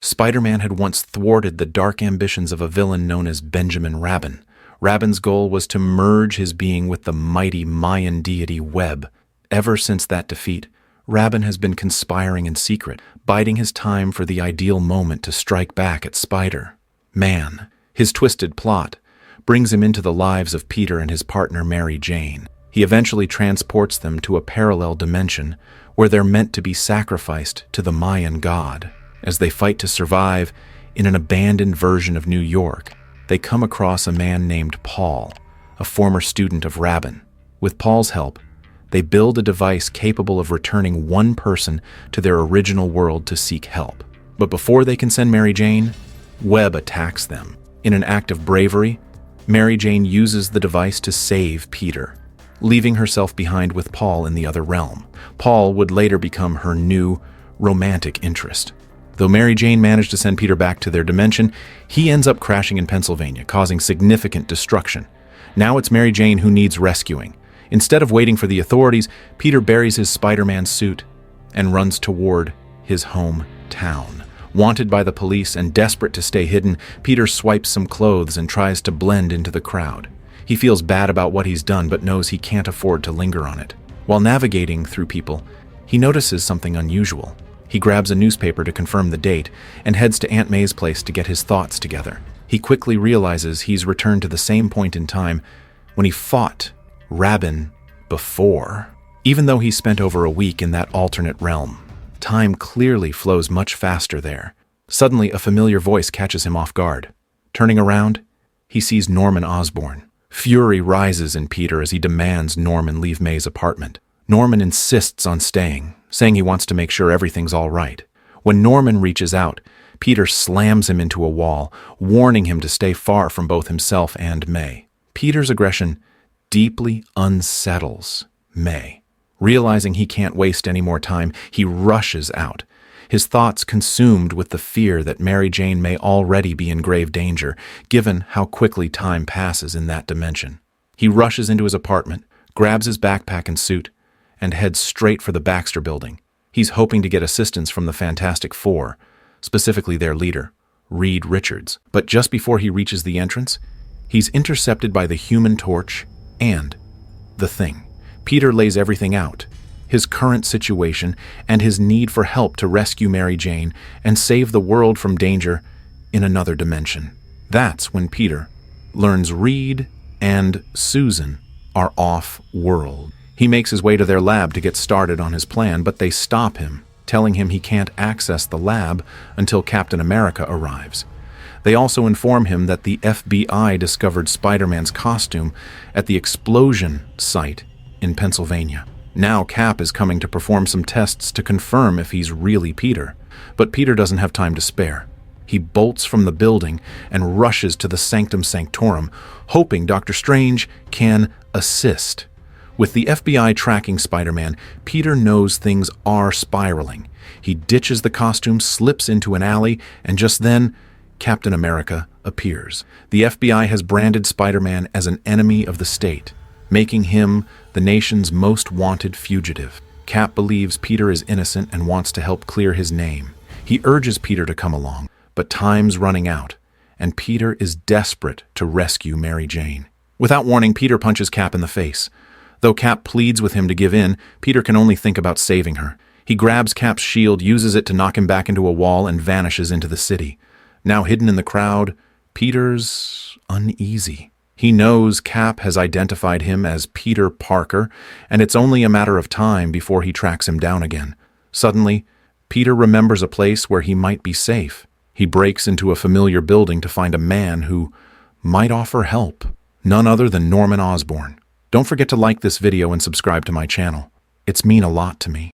Spider-Man had once thwarted the dark ambitions of a villain known as Benjamin Rabin. Rabin's goal was to merge his being with the mighty Mayan deity Web. Ever since that defeat, Rabin has been conspiring in secret, biding his time for the ideal moment to strike back at Spider-Man. His twisted plot brings him into the lives of Peter and his partner Mary Jane. He eventually transports them to a parallel dimension where they're meant to be sacrificed to the Mayan god. As they fight to survive in an abandoned version of New York, they come across a man named Paul, a former student of Rabin. With Paul's help, they build a device capable of returning one person to their original world to seek help. But before they can send Mary Jane, Webb attacks them. In an act of bravery, Mary Jane uses the device to save Peter, leaving herself behind with Paul in the other realm. Paul would later become her new romantic interest. Though Mary Jane managed to send Peter back to their dimension, he ends up crashing in Pennsylvania, causing significant destruction. Now it's Mary Jane who needs rescuing. Instead of waiting for the authorities, Peter buries his Spider-Man suit and runs toward his hometown. Wanted by the police and desperate to stay hidden, Peter swipes some clothes and tries to blend into the crowd. He feels bad about what he's done, but knows he can't afford to linger on it. While navigating through people, he notices something unusual. He grabs a newspaper to confirm the date and heads to Aunt May's place to get his thoughts together. He quickly realizes he's returned to the same point in time when he fought Rabin before. Even though he spent over a week in that alternate realm, time clearly flows much faster there. Suddenly, a familiar voice catches him off guard. Turning around, he sees Norman Osborn. Fury rises in Peter as he demands Norman leave May's apartment. Norman insists on staying, saying he wants to make sure everything's all right. When Norman reaches out, Peter slams him into a wall, warning him to stay far from both himself and May. Peter's aggression deeply unsettles May. Realizing he can't waste any more time, he rushes out, his thoughts consumed with the fear that Mary Jane may already be in grave danger, given how quickly time passes in that dimension. He rushes into his apartment, grabs his backpack and suit, and heads straight for the Baxter building. He's hoping to get assistance from the Fantastic Four, specifically their leader, Reed Richards. But just before he reaches the entrance, he's intercepted by the Human Torch and the Thing. Peter lays everything out, his current situation and his need for help to rescue Mary Jane and save the world from danger in another dimension. That's when Peter learns Reed and Susan are off-world. He makes his way to their lab to get started on his plan, but they stop him, telling him he can't access the lab until Captain America arrives. They also inform him that the FBI discovered Spider-Man's costume at the explosion site in Pennsylvania. Now Cap is coming to perform some tests to confirm if he's really Peter, but Peter doesn't have time to spare. He bolts from the building and rushes to the Sanctum Sanctorum, hoping Dr. Strange can assist. With the FBI tracking Spider-Man, Peter knows things are spiraling. He ditches the costume, slips into an alley, and just then, Captain America appears. The FBI has branded Spider-Man as an enemy of the state, making him the nation's most wanted fugitive. Cap believes Peter is innocent and wants to help clear his name. He urges Peter to come along, but time's running out, and Peter is desperate to rescue Mary Jane. Without warning, Peter punches Cap in the face. Though Cap pleads with him to give in, Peter can only think about saving her. He grabs Cap's shield, uses it to knock him back into a wall, and vanishes into the city. Now hidden in the crowd, Peter's uneasy. He knows Cap has identified him as Peter Parker, and it's only a matter of time before he tracks him down again. Suddenly, Peter remembers a place where he might be safe. He breaks into a familiar building to find a man who might offer help. None other than Norman Osborn. Don't forget to like this video and subscribe to my channel. It's mean a lot to me.